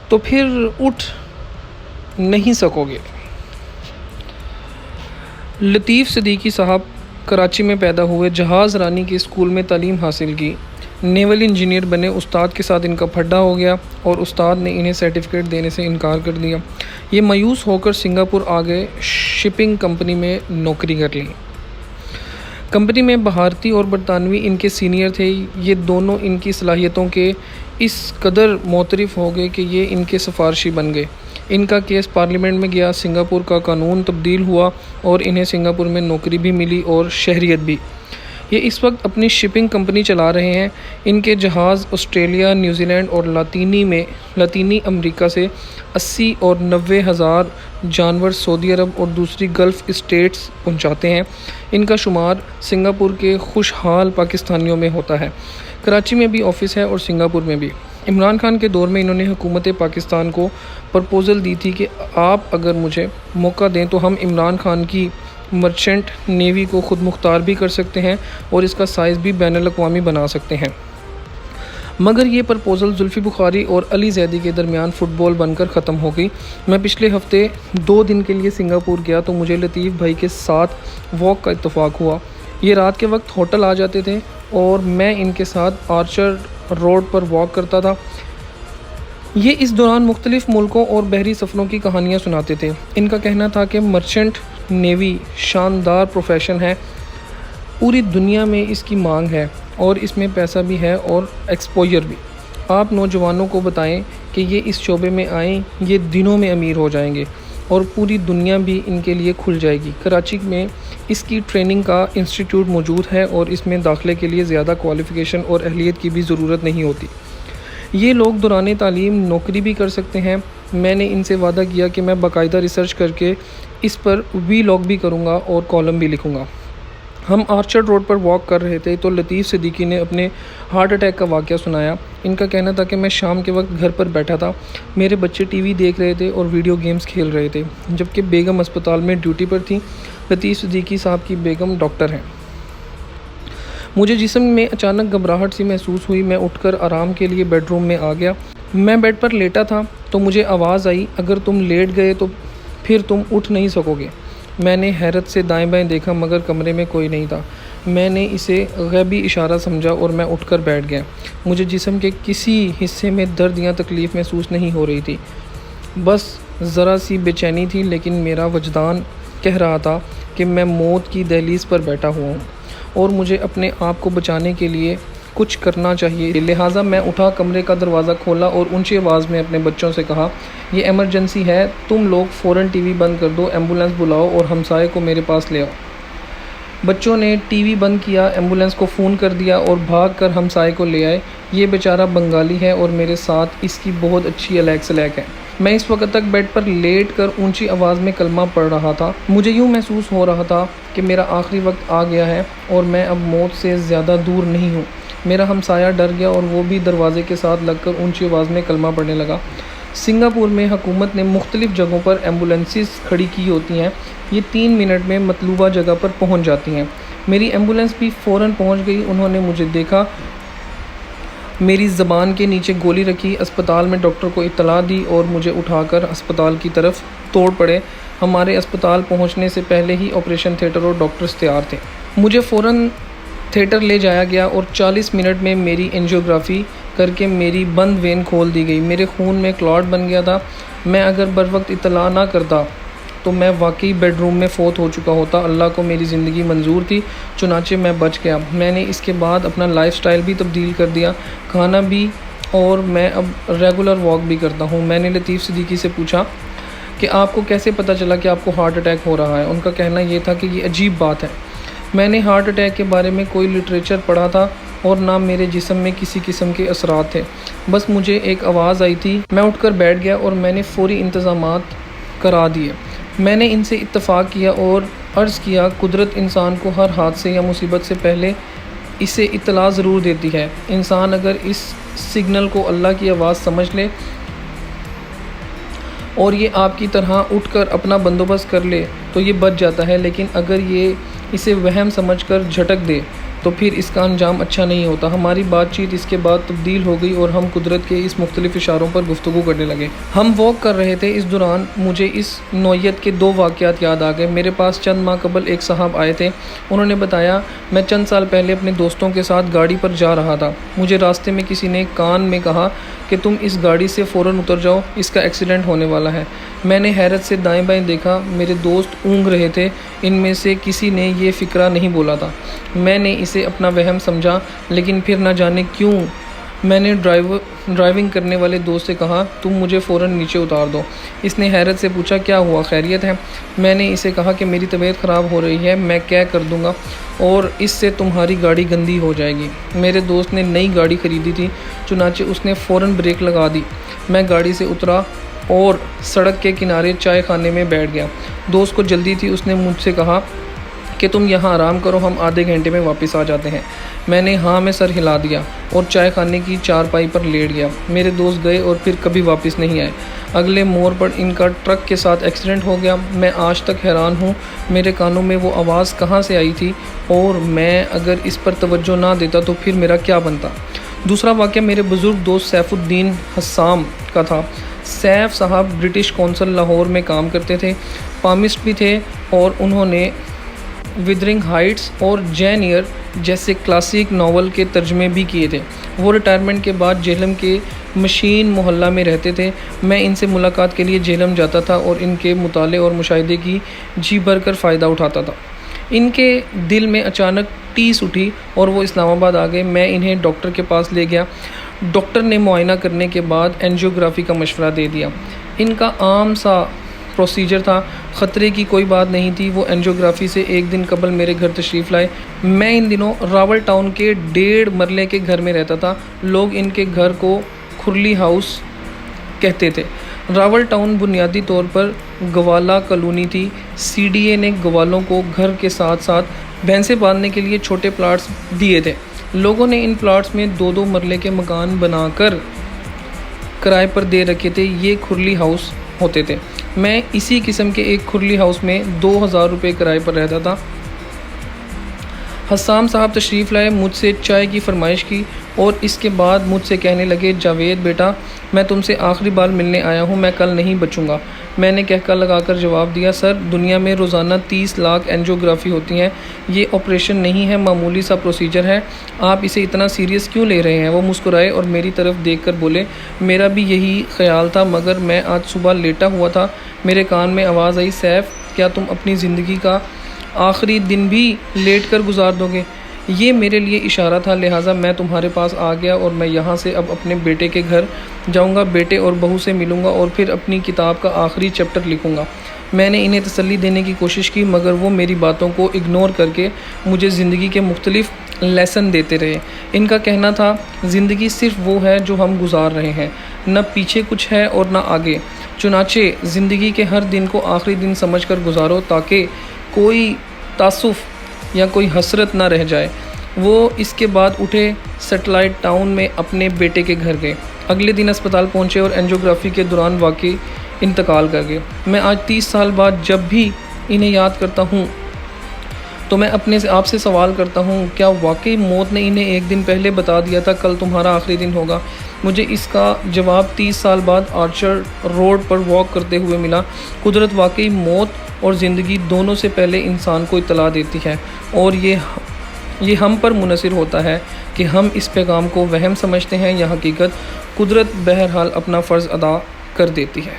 تو پھر اٹھ نہیں سکو گے۔ لطیف صدیقی صاحب کراچی میں پیدا ہوئے، جہاز رانی کے اسکول میں تعلیم حاصل کی، نیول انجینئر بنے۔ استاد کے ساتھ ان کا پھڈا ہو گیا اور استاد نے انہیں سرٹیفکیٹ دینے سے انکار کر دیا۔ یہ مایوس ہو کر سنگاپور آ گئے، شپنگ کمپنی میں نوکری کر لی۔ کمپنی میں بھارتی اور برطانوی ان کے سینئر تھے۔ یہ دونوں ان کی صلاحیتوں کے اس قدر معترف ہو گئے کہ یہ ان کے سفارشی بن گئے۔ ان کا کیس پارلیمنٹ میں گیا، سنگاپور کا قانون تبدیل ہوا اور انہیں سنگاپور میں نوکری بھی ملی اور شہریت بھی۔ یہ اس وقت اپنی شپنگ کمپنی چلا رہے ہیں۔ ان کے جہاز آسٹریلیا، نیوزی لینڈ اور لاطینی امریکہ سے 80 اور 90 ہزار جانور سعودی عرب اور دوسری گلف اسٹیٹس پہنچاتے ہیں۔ ان کا شمار سنگاپور کے خوشحال پاکستانیوں میں ہوتا ہے۔ کراچی میں بھی آفس ہے اور سنگاپور میں بھی۔ عمران خان کے دور میں انہوں نے حکومت پاکستان کو پرپوزل دی تھی کہ آپ اگر مجھے موقع دیں تو ہم عمران خان کی مرچنٹ نیوی کو خود مختار بھی کر سکتے ہیں اور اس کا سائز بھی بین الاقوامی بنا سکتے ہیں۔ مگر یہ پرپوزل زلفی بخاری اور علی زیدی کے درمیان فٹ بال بن کر ختم ہو گئی۔ میں پچھلے ہفتے 2 دن کے لیے سنگاپور گیا تو مجھے لطیف بھائی کے ساتھ واک کا اتفاق ہوا۔ یہ رات کے وقت ہوٹل آ جاتے تھے اور میں ان کے ساتھ آرچرڈ روڈ پر واک کرتا تھا۔ یہ اس دوران مختلف ملکوں اور بحری سفروں کی کہانیاں سناتے تھے۔ ان کا کہنا تھا کہ مرچنٹ نیوی شاندار پروفیشن ہے، پوری دنیا میں اس کی مانگ ہے اور اس میں پیسہ بھی ہے اور ایکسپوجر بھی۔ آپ نوجوانوں کو بتائیں کہ یہ اس شعبے میں آئیں، یہ دنوں میں امیر ہو جائیں گے اور پوری دنیا بھی ان کے لیے کھل جائے گی۔ کراچی میں اس کی ٹریننگ کا انسٹیٹیوٹ موجود ہے اور اس میں داخلے کے لیے زیادہ کوالیفیکیشن اور اہلیت کی بھی ضرورت نہیں ہوتی۔ یہ لوگ دوران تعلیم نوکری بھی کر سکتے ہیں۔ میں نے ان سے وعدہ کیا کہ میں باقاعدہ ریسرچ کر کے اس پر وی لاگ بھی کروں گا اور کالم بھی لکھوں گا۔ ہم آرچرڈ روڈ پر واک کر رہے تھے تو لطیف صدیقی نے اپنے ہارٹ اٹیک کا واقعہ سنایا۔ ان کا کہنا تھا کہ میں شام کے وقت گھر پر بیٹھا تھا، میرے بچے ٹی وی دیکھ رہے تھے اور ویڈیو گیمز کھیل رہے تھے، جبکہ بیگم اسپتال میں ڈیوٹی پر تھی۔ لطیف صدیقی صاحب کی بیگم ڈاکٹر ہیں۔ مجھے جسم میں اچانک گھبراہٹ سی محسوس ہوئی۔ میں اٹھ کر آرام کے لیے بیڈ روم میں آ گیا۔ میں بیڈ پر لیٹا تھا تو مجھے آواز آئی، اگر تم لیٹ گئے تو پھر تم اٹھ نہیں سکو گے۔ میں نے حیرت سے دائیں بائیں دیکھا مگر کمرے میں کوئی نہیں تھا۔ میں نے اسے غیبی اشارہ سمجھا اور میں اٹھ کر بیٹھ گیا۔ مجھے جسم کے کسی حصے میں درد یا تکلیف محسوس نہیں ہو رہی تھی، بس ذرا سی بے چینی تھی، لیکن میرا وجدان کہہ رہا تھا کہ میں موت کی دہلیز پر بیٹھا ہوا ہوں اور مجھے اپنے آپ کو بچانے کے لیے کچھ کرنا چاہیے۔ لہٰذا میں اٹھا، کمرے کا دروازہ کھولا اور اونچی آواز میں اپنے بچوں سے کہا، یہ ایمرجنسی ہے، تم لوگ فوراً ٹی وی بند کر دو، ایمبولینس بلاؤ اور ہمسائے کو میرے پاس لے آؤ۔ بچوں نے ٹی وی بند کیا، ایمبولینس کو فون کر دیا اور بھاگ کر ہمسائے کو لے آئے۔ یہ بیچارہ بنگالی ہے اور میرے ساتھ اس کی بہت اچھی الیک سلیک ہے۔ میں اس وقت تک بیڈ پر لیٹ کر اونچی آواز میں کلمہ پڑھ رہا تھا۔ مجھے یوں محسوس ہو رہا تھا کہ میرا آخری وقت آ گیا ہے اور میں اب موت سے زیادہ دور نہیں ہوں۔ میرا ہمسایہ ڈر گیا اور وہ بھی دروازے کے ساتھ لگ کر اونچی آواز میں کلمہ پڑھنے لگا۔ سنگاپور میں حکومت نے مختلف جگہوں پر ایمبولینسز کھڑی کی ہوتی ہیں، یہ 3 منٹ میں مطلوبہ جگہ پر پہنچ جاتی ہیں۔ میری ایمبولینس بھی فوراً پہنچ گئی۔ انہوں نے مجھے دیکھا، میری زبان کے نیچے گولی رکھی، اسپتال میں ڈاکٹر کو اطلاع دی اور مجھے اٹھا کر اسپتال کی طرف توڑ پڑے۔ ہمارے اسپتال پہنچنے سے پہلے ہی آپریشن تھیٹر اور ڈاکٹرز تیار تھے۔ مجھے فوراً تھیٹر لے جایا گیا اور 40 منٹ میں میری اینجیوگرافی کر کے میری بند وین کھول دی گئی۔ میرے خون میں کلاٹ بن گیا تھا۔ میں اگر بروقت اطلاع نہ کرتا تو میں واقعی بیڈ روم میں فوت ہو چکا ہوتا۔ اللہ کو میری زندگی منظور تھی، چنانچہ میں بچ گیا۔ میں نے اس کے بعد اپنا لائف سٹائل بھی تبدیل کر دیا، کھانا بھی، اور میں اب ریگولر واک بھی کرتا ہوں۔ میں نے لطیف صدیقی سے پوچھا کہ آپ کو کیسے پتہ چلا کہ آپ کو ہارٹ اٹیک ہو رہا ہے؟ ان کا کہنا یہ تھا کہ یہ عجیب بات ہے، میں نے ہارٹ اٹیک کے بارے میں کوئی لٹریچر پڑھا تھا اور نہ میرے جسم میں کسی قسم کے اثرات تھے، بس مجھے ایک آواز آئی تھی۔ میں اٹھ کر بیٹھ گیا اور میں نے فوری انتظامات کرا دیے۔ میں نے ان سے اتفاق کیا اور عرض کیا، قدرت انسان کو ہر حادثے یا مصیبت سے پہلے اسے اطلاع ضرور دیتی ہے۔ انسان اگر اس سگنل کو اللہ کی آواز سمجھ لے اور یہ آپ کی طرح اٹھ کر اپنا بندوبست کر لے تو یہ بچ جاتا ہے، لیکن اگر یہ اسے وہم سمجھ کر جھٹک دے تو پھر اس کا انجام اچھا نہیں ہوتا۔ ہماری بات چیت اس کے بعد تبدیل ہو گئی اور ہم قدرت کے اس مختلف اشاروں پر گفتگو کرنے لگے۔ ہم واک کر رہے تھے، اس دوران مجھے اس نوعیت کے 2 واقعات یاد آ گئے۔ میرے پاس چند ماہ قبل ایک صاحب آئے تھے، انہوں نے بتایا میں چند سال پہلے اپنے دوستوں کے ساتھ گاڑی پر جا رہا تھا، مجھے راستے میں کسی نے کان میں کہا کہ تم اس گاڑی سے فوراً اتر جاؤ، اس کا ایکسیڈنٹ ہونے والا ہے۔ میں نے حیرت سے دائیں بائیں دیکھا، میرے دوست اونگ رہے تھے، ان میں سے کسی نے یہ فقرہ نہیں بولا تھا۔ میں نے اسے اپنا وہم سمجھا، لیکن پھر نہ جانے کیوں میں نے ڈرائیونگ کرنے والے دوست سے کہا تم مجھے فوراً نیچے اتار دو۔ اس نے حیرت سے پوچھا کیا ہوا، خیریت ہے؟ میں نے اسے کہا کہ میری طبیعت خراب ہو رہی ہے، میں کیا کر دوں گا اور اس سے تمہاری گاڑی گندی ہو جائے گی۔ میرے دوست نے نئی گاڑی خریدی تھی، چنانچہ اس نے فوراً بریک لگا دی۔ میں گاڑی سے اترا اور سڑک کے کنارے چائے خانے میں بیٹھ گیا۔ دوست کو جلدی تھی، اس نے مجھ سے کہا کہ تم یہاں آرام کرو، ہم آدھے گھنٹے میں واپس آ جاتے ہیں۔ میں نے ہاں میں سر ہلا دیا اور چائے خانے کی چارپائی پر لیٹ گیا۔ میرے دوست گئے اور پھر کبھی واپس نہیں آئے۔ اگلے موڑ پر ان کا ٹرک کے ساتھ ایکسیڈنٹ ہو گیا۔ میں آج تک حیران ہوں میرے کانوں میں وہ آواز کہاں سے آئی تھی، اور میں اگر اس پر توجہ نہ دیتا تو پھر میرا کیا بنتا۔ دوسرا واقعہ میرے بزرگ دوست سیف الدین حسام کا تھا۔ سیف صاحب برٹش کونسل لاہور میں کام کرتے تھے، پامسٹ بھی تھے، اور انہوں نے ودرنگ ہائٹس اور جین ایئر جیسے کلاسک ناول کے ترجمے بھی کیے تھے۔ وہ ریٹائرمنٹ کے بعد جہلم کے مشین محلہ میں رہتے تھے۔ میں ان سے ملاقات کے لیے جہلم جاتا تھا اور ان کے مطالعے اور مشاہدے کی جی بھر کر فائدہ اٹھاتا تھا۔ ان کے دل میں اچانک ٹیس اٹھی اور وہ اسلام آباد آ گئے۔ میں انہیں ڈاکٹر کے پاس لے گیا۔ ڈاکٹر نے معائنہ کرنے کے بعد اینجیوگرافی کا مشورہ دے دیا۔ ان کا عام سا پروسیجر تھا، خطرے کی کوئی بات نہیں تھی۔ وہ اینجیوگرافی سے ایک دن قبل میرے گھر تشریف لائے۔ میں ان دنوں راول ٹاؤن کے 1.5 مرلے کے گھر میں رہتا تھا۔ لوگ ان کے گھر کو کھرلی ہاؤس کہتے تھے۔ راول ٹاؤن بنیادی طور پر گوالا کالونی تھی۔ سی ڈی اے نے گوالوں کو گھر کے ساتھ ساتھ بھینسیں باندھنے کے لیے چھوٹے پلاٹس دیے تھے۔ لوگوں نے ان پلاٹس میں 2-2 مرلے کے مکان بنا کر کرائے پر دے رکھے تھے۔ یہ کھرلی ہاؤس ہوتے تھے۔ میں اسی قسم کے ایک کھرلی ہاؤس میں 2000 روپے کرائے پر رہتا تھا۔ حسام صاحب تشریف لائے، مجھ سے چائے کی فرمائش کی اور اس کے بعد مجھ سے کہنے لگے جاوید بیٹا میں تم سے آخری بار ملنے آیا ہوں، میں کل نہیں بچوں گا۔ میں نے کہکا لگا کر جواب دیا سر دنیا میں روزانہ 30 لاکھ اینجیوگرافی ہوتی ہیں، یہ آپریشن نہیں ہے، معمولی سا پروسیجر ہے، آپ اسے اتنا سیریس کیوں لے رہے ہیں؟ وہ مسکرائے اور میری طرف دیکھ کر بولے میرا بھی یہی خیال تھا، مگر میں آج صبح لیٹا ہوا تھا، میرے کان میں آواز آئی سیف کیا تم اپنی زندگی کا آخری دن بھی لیٹ کر گزار دو گے؟ یہ میرے لیے اشارہ تھا، لہٰذا میں تمہارے پاس آ گیا اور میں یہاں سے اب اپنے بیٹے کے گھر جاؤں گا، بیٹے اور بہو سے ملوں گا اور پھر اپنی کتاب کا آخری چیپٹر لکھوں گا۔ میں نے انہیں تسلی دینے کی کوشش کی مگر وہ میری باتوں کو اگنور کر کے مجھے زندگی کے مختلف لیسن دیتے رہے۔ ان کا کہنا تھا زندگی صرف وہ ہے جو ہم گزار رہے ہیں، نہ پیچھے کچھ ہے اور نہ آگے، چنانچہ زندگی کے ہر دن کو آخری دن سمجھ کر گزارو تاکہ کوئی تعصف یا کوئی حسرت نہ رہ جائے۔ وہ اس کے بعد اٹھے، سیٹلائٹ ٹاؤن میں اپنے بیٹے کے گھر گئے، اگلے دن اسپتال پہنچے اور اینجیوگرافی کے دوران واقعی انتقال کر گئے۔ میں آج 30 سال بعد جب بھی انہیں یاد کرتا ہوں تو میں اپنے سے آپ سے سوال کرتا ہوں کیا واقعی موت نے انہیں ایک دن پہلے بتا دیا تھا کل تمہارا آخری دن ہوگا؟ مجھے اس کا جواب 30 سال بعد آرچرڈ روڈ پر واک کرتے ہوئے ملا۔ قدرت واقعی موت اور زندگی دونوں سے پہلے انسان کو اطلاع دیتی ہے اور یہ ہم پر منحصر ہوتا ہے کہ ہم اس پیغام کو وہم سمجھتے ہیں یا حقیقت۔ قدرت بہرحال اپنا فرض ادا کر دیتی ہے۔